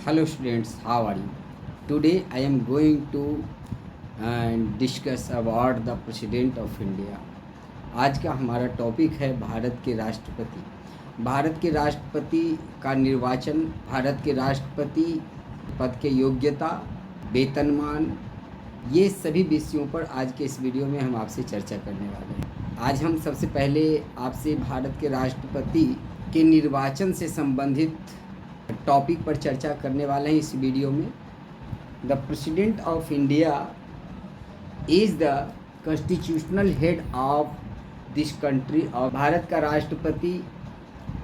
Hello students, how are you? Today I am going to discuss about the President of India. आज का हमारा topic है भारत के राष्ट्रपति। भारत के राष्ट्रपति का निर्वाचन, भारत के राष्ट्रपति पद के योग्यता, वेतनमान, ये सभी विषयों पर आज के इस वीडियो में हम आपसे चर्चा करने वाले हैं। आज हम सबसे पहले आपसे भारत के राष्ट्रपति के निर्वाचन से संबंधित टॉपिक पर चर्चा करने वाले हैं इस वीडियो में। The president of India is the constitutional head of this country. और भारत का राष्ट्रपति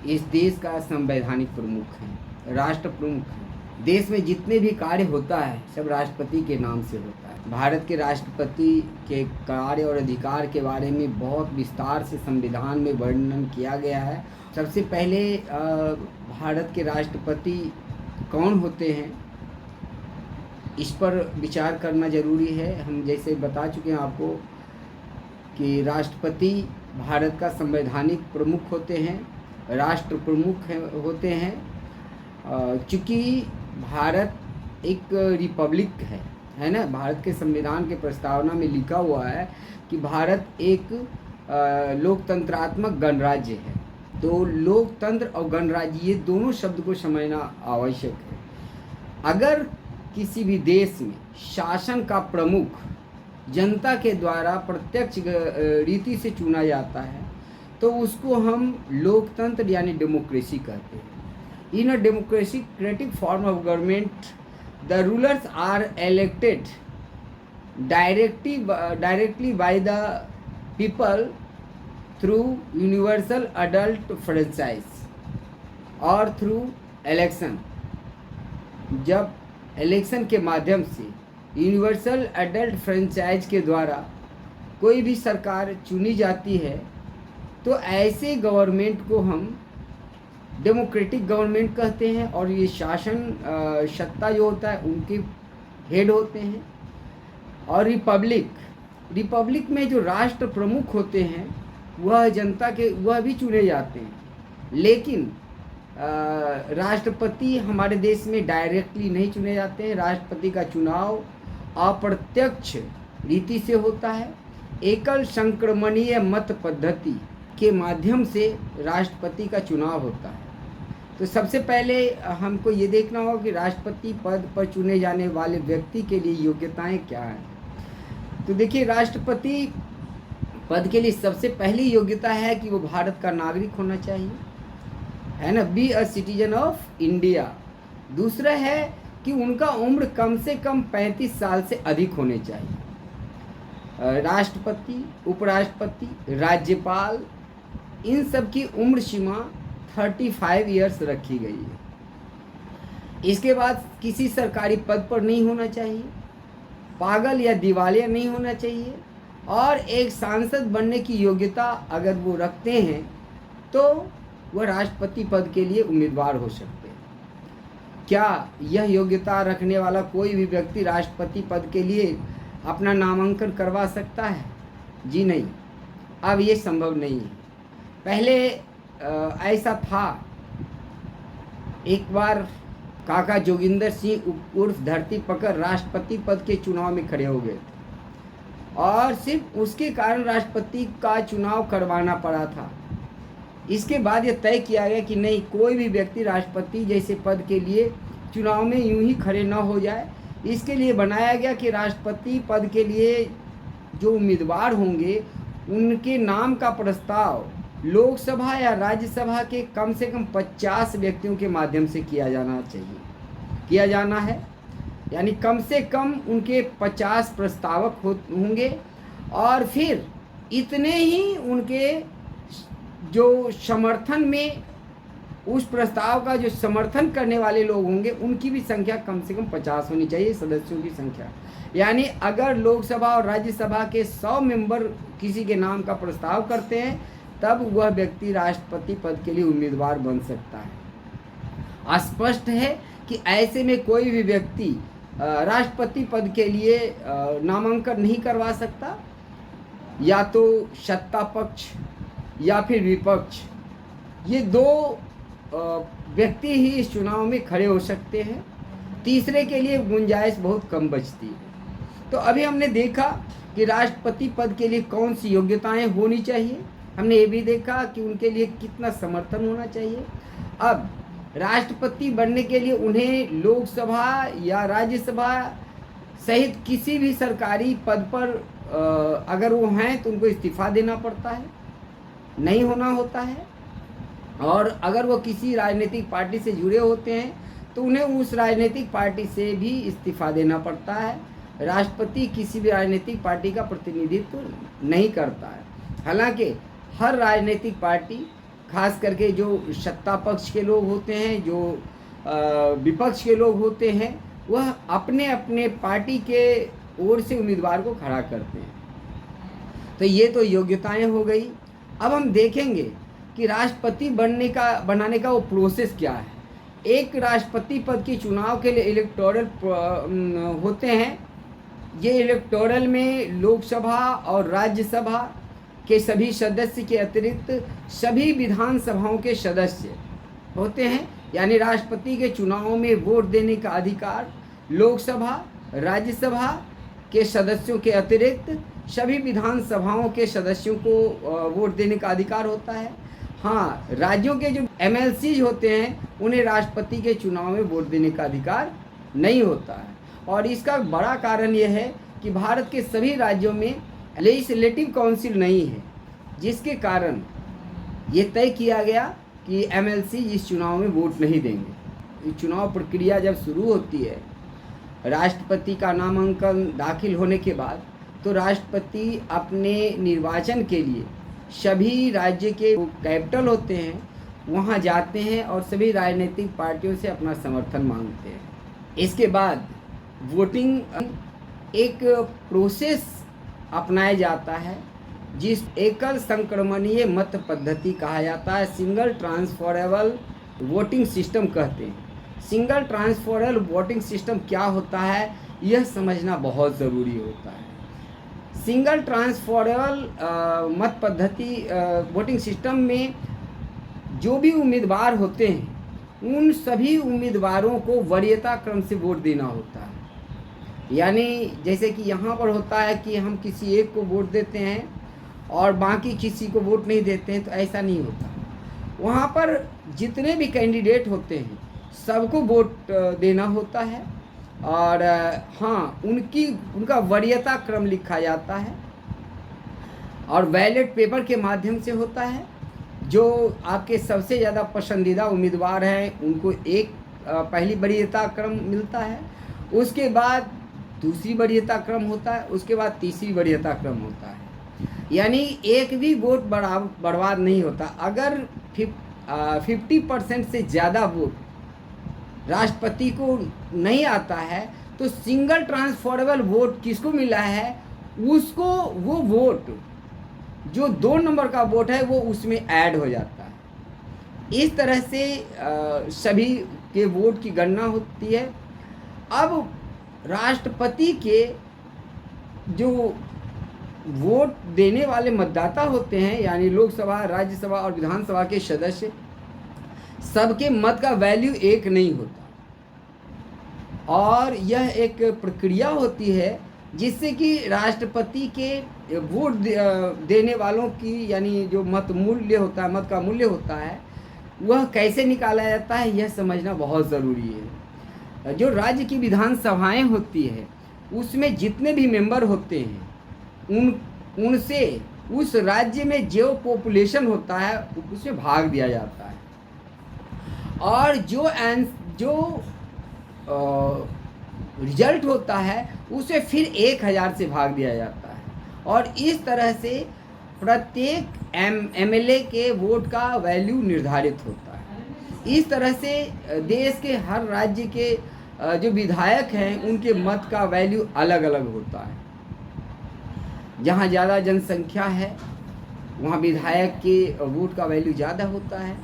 इस देश का संवैधानिक प्रमुख है, राष्ट्र प्रमुख है। देश में जितने भी कार्य होता है सब राष्ट्रपति के नाम से होता है। भारत के राष्ट्रपति के कार्य और अधिकार के बारे में बहुत विस्तार से संविधान में वर्णन किया गया है। सबसे पहले भारत के राष्ट्रपति कौन होते हैं इस पर विचार करना ज़रूरी है। हम जैसे बता चुके हैं आपको कि राष्ट्रपति भारत का संवैधानिक प्रमुख होते हैं, राष्ट्र प्रमुख होते हैं। चूँकि भारत एक रिपब्लिक है ना। भारत के संविधान के प्रस्तावना में लिखा हुआ है कि भारत एक लोकतंत्रात्मक गणराज्य है। तो लोकतंत्र और गणराज्य ये दोनों शब्द को समझना आवश्यक है। अगर किसी भी देश में शासन का प्रमुख जनता के द्वारा प्रत्यक्ष रीति से चुना जाता है तो उसको हम लोकतंत्र यानी डेमोक्रेसी कहते हैं। In a democratic form of government the rulers are elected directly by the people through universal adult franchise और थ्रू इलेक्शन। जब इलेक्शन के माध्यम से यूनिवर्सल एडल्ट फ्रेंचाइज के द्वारा कोई भी सरकार चुनी जाती है तो ऐसे गवर्नमेंट को हम डेमोक्रेटिक गवर्नमेंट कहते हैं। और ये शासन सत्ता जो होता है उनके हेड होते हैं। और रिपब्लिक में जो राष्ट्र प्रमुख होते हैं वह जनता के वह भी चुने जाते हैं। लेकिन राष्ट्रपति हमारे देश में डायरेक्टली नहीं चुने जाते हैं। राष्ट्रपति का चुनाव अप्रत्यक्ष रीति से होता है। एकल संक्रमणीय मत पद्धति के माध्यम से राष्ट्रपति का चुनाव होता है। तो सबसे पहले हमको ये देखना होगा कि राष्ट्रपति पद पर चुने जाने वाले व्यक्ति के लिए योग्यताएं क्या हैं। तो देखिए, राष्ट्रपति पद के लिए सबसे पहली योग्यता है कि वो भारत का नागरिक होना चाहिए, है ना, be a citizen of India. दूसरा है कि उनका उम्र कम से कम 35 साल से अधिक होने चाहिए। राष्ट्रपति, उपराष्ट्रपति, राज्यपाल, इन सब की उम्र सीमा 35 ईयर्स रखी गई है। इसके बाद किसी सरकारी पद पर नहीं होना चाहिए, पागल या दिवालिया नहीं होना चाहिए, और एक सांसद बनने की योग्यता अगर वो रखते हैं तो वह राष्ट्रपति पद के लिए उम्मीदवार हो सकते हैं। क्या यह योग्यता रखने वाला कोई भी व्यक्ति राष्ट्रपति पद के लिए अपना नामांकन करवा सकता है? जी नहीं, अब ये संभव नहीं है। पहले ऐसा था। एक बार काका जोगिंदर सिंह उर्फ धरती पकड़ राष्ट्रपति पद के चुनाव में खड़े हो गए थे और सिर्फ उसके कारण राष्ट्रपति का चुनाव करवाना पड़ा था। इसके बाद यह तय किया गया कि नहीं, कोई भी व्यक्ति राष्ट्रपति जैसे पद के लिए चुनाव में यूं ही खड़े न हो जाए। इसके लिए बनाया गया कि राष्ट्रपति पद के लिए जो उम्मीदवार होंगे उनके नाम का प्रस्ताव लोकसभा या राज्यसभा के कम से कम 50 व्यक्तियों के माध्यम से किया जाना है। यानी कम से कम उनके 50 प्रस्तावक होंगे और फिर इतने ही उनके जो समर्थन में उस प्रस्ताव का जो समर्थन करने वाले लोग होंगे उनकी भी संख्या कम से कम 50 होनी चाहिए, सदस्यों की संख्या। यानी अगर लोकसभा और राज्यसभा के 100 मेंबर किसी के नाम का प्रस्ताव करते हैं तब वह व्यक्ति राष्ट्रपति पद के लिए उम्मीदवार बन सकता है। स्पष्ट है कि ऐसे में कोई भी व्यक्ति राष्ट्रपति पद के लिए नामांकन नहीं करवा सकता। या तो सत्ता पक्ष या फिर विपक्ष, ये दो व्यक्ति ही इस चुनाव में खड़े हो सकते हैं। तीसरे के लिए गुंजाइश बहुत कम बचती है। तो अभी हमने देखा कि राष्ट्रपति पद के लिए कौन सी योग्यताएं होनी चाहिए, हमने ये भी देखा कि उनके लिए कितना समर्थन होना चाहिए। अब राष्ट्रपति बनने के लिए उन्हें लोकसभा या राज्यसभा सहित किसी भी सरकारी पद पर अगर वो हैं तो उनको इस्तीफा देना पड़ता है, नहीं होना होता है। और अगर वो किसी राजनीतिक पार्टी से जुड़े होते हैं तो उन्हें उस राजनीतिक पार्टी से भी इस्तीफा देना पड़ता है। राष्ट्रपति किसी भी राजनीतिक पार्टी का प्रतिनिधित्व नहीं करता है। हालांकि हर राजनीतिक पार्टी, खास करके जो सत्ता पक्ष के लोग होते हैं, जो विपक्ष के लोग होते हैं, वह अपने अपने पार्टी के ओर से उम्मीदवार को खड़ा करते हैं। तो ये तो योग्यताएं हो गई। अब हम देखेंगे कि राष्ट्रपति बनाने का वो प्रोसेस क्या है। एक राष्ट्रपति पद के चुनाव के लिए इलेक्टोरल होते हैं। ये इलेक्टोरल में लोकसभा और राज्यसभा के सभी सदस्य के अतिरिक्त सभी विधानसभाओं के सदस्य होते हैं। यानी राष्ट्रपति के चुनाव में वोट देने का अधिकार लोकसभा, राज्यसभा के सदस्यों के अतिरिक्त सभी विधानसभाओं के सदस्यों को वोट देने का अधिकार होता है। हाँ, राज्यों के जो MLCs होते हैं उन्हें राष्ट्रपति के चुनाव में वोट देने का अधिकार नहीं होता है। और इसका बड़ा कारण यह है कि भारत के सभी राज्यों में लेजिस्लेटिव काउंसिल नहीं है, जिसके कारण ये तय किया गया कि MLC इस चुनाव में वोट नहीं देंगे। चुनाव प्रक्रिया जब शुरू होती है, राष्ट्रपति का नामांकन दाखिल होने के बाद, तो राष्ट्रपति अपने निर्वाचन के लिए सभी राज्य के कैपिटल होते हैं वहाँ जाते हैं और सभी राजनीतिक पार्टियों से अपना समर्थन मांगते हैं। इसके बाद वोटिंग एक प्रोसेस अपनाया जाता है जिस एकल संक्रमणीय मत पद्धति कहा जाता है, सिंगल ट्रांसफरेबल वोटिंग सिस्टम कहते हैं। सिंगल ट्रांसफरेबल वोटिंग सिस्टम क्या होता है यह समझना बहुत ज़रूरी होता है। सिंगल ट्रांसफरेबल मत पद्धति वोटिंग सिस्टम में जो भी उम्मीदवार होते हैं उन सभी उम्मीदवारों को वरीयता क्रम से वोट देना होता है। यानी जैसे कि यहाँ पर होता है कि हम किसी एक को वोट देते हैं और बाकी किसी को वोट नहीं देते हैं, तो ऐसा नहीं होता। वहाँ पर जितने भी कैंडिडेट होते हैं सबको वोट देना होता है। और हाँ, उनका वरीयता क्रम लिखा जाता है और बैलेट पेपर के माध्यम से होता है। जो आपके सबसे ज़्यादा पसंदीदा उम्मीदवार हैं उनको एक पहली वरीयता क्रम मिलता है, उसके बाद दूसरी वरीयता क्रम होता है, उसके बाद तीसरी वरीयता क्रम होता है। यानी एक भी वोट बर्बाद नहीं होता। अगर 50% से ज़्यादा वोट राष्ट्रपति को नहीं आता है तो सिंगल ट्रांसफरेबल वोट किसको मिला है, उसको वो वोट जो 2 नंबर का वोट है वो उसमें ऐड हो जाता है। इस तरह से सभी के वोट की गणना होती है। अब राष्ट्रपति के जो वोट देने वाले मतदाता होते हैं, यानी लोकसभा, राज्यसभा और विधानसभा के सदस्य, सबके मत का वैल्यू एक नहीं होता। और यह एक प्रक्रिया होती है जिससे कि राष्ट्रपति के वोट देने वालों की, यानी जो मत मूल्य होता है, मत का मूल्य होता है, वह कैसे निकाला जाता है यह समझना बहुत ज़रूरी है। जो राज्य की विधानसभाएं होती है उसमें जितने भी मेंबर होते हैं उनसे उस राज्य में जो पॉपुलेशन होता है उसमें भाग दिया जाता है और जो रिजल्ट होता है उसे फिर 1000 से भाग दिया जाता है। और इस तरह से प्रत्येक MLA के वोट का वैल्यू निर्धारित होता है। इस तरह से देश के हर राज्य के जो विधायक हैं उनके मत का वैल्यू अलग अलग होता है। जहाँ ज़्यादा जनसंख्या है वहाँ विधायक के वोट का वैल्यू ज़्यादा होता है,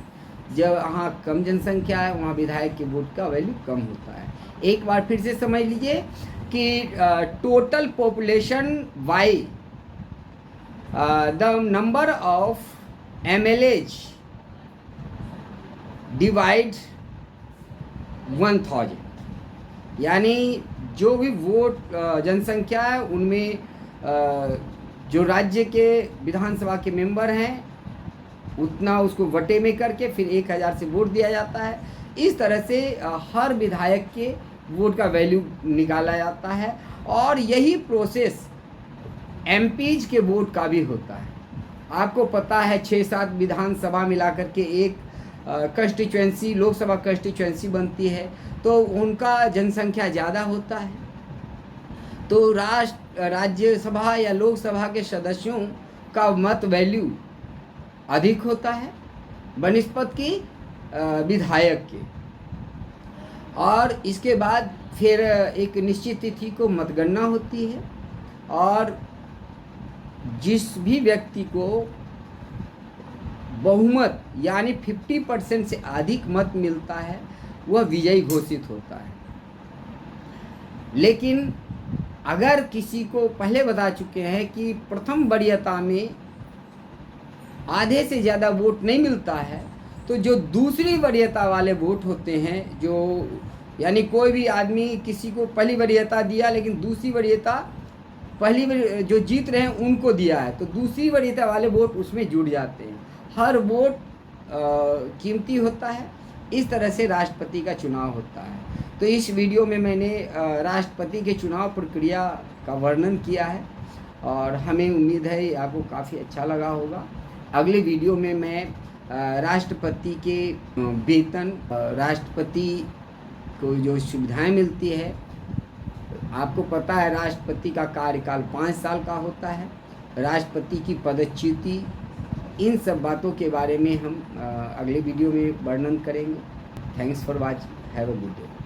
जहाँ कम जनसंख्या है वहाँ विधायक के वोट का वैल्यू कम होता है। एक बार फिर से समझ लीजिए कि total population by the number of MLAs divide 1000, यानी जो भी वोट जनसंख्या है उनमें जो राज्य के विधानसभा के मेंबर हैं उतना उसको वटे में करके फिर 1000 से वोट दिया जाता है। इस तरह से हर विधायक के वोट का वैल्यू निकाला जाता है और यही प्रोसेस एमपीज के वोट का भी होता है। आपको पता है 6-7 विधानसभा मिलाकर के एक कंस्टिट्यूएंसी लोकसभा कंस्टिट्यूएंसी बनती है, तो उनका जनसंख्या ज़्यादा होता है, तो राज्यसभा या लोकसभा के सदस्यों का मत वैल्यू अधिक होता है बनिस्पत की विधायक के। और इसके बाद फिर एक निश्चित तिथि को मतगणना होती है और जिस भी व्यक्ति को बहुमत यानी 50% से अधिक मत मिलता है वह विजयी घोषित होता है। लेकिन अगर किसी को पहले बता चुके हैं कि प्रथम वरीयता में आधे से ज़्यादा वोट नहीं मिलता है, तो जो दूसरी वरीयता वाले वोट होते हैं, जो यानी कोई भी आदमी किसी को पहली वरीयता दिया लेकिन दूसरी वरीयता पहली जो जीत रहे हैं उनको दिया है, तो दूसरी वरीयता वाले वोट उसमें जुड़ जाते हैं। हर वोट कीमती होता है। इस तरह से राष्ट्रपति का चुनाव होता है। तो इस वीडियो में मैंने राष्ट्रपति के चुनाव प्रक्रिया का वर्णन किया है और हमें उम्मीद है आपको काफ़ी अच्छा लगा होगा। अगले वीडियो में मैं राष्ट्रपति के वेतन, राष्ट्रपति को जो सुविधाएं मिलती है, आपको पता है राष्ट्रपति का कार्यकाल 5 साल का होता है, राष्ट्रपति की पदच्युति, इन सब बातों के बारे में हम अगले वीडियो में वर्णन करेंगे। Thanks for watching, have a good day.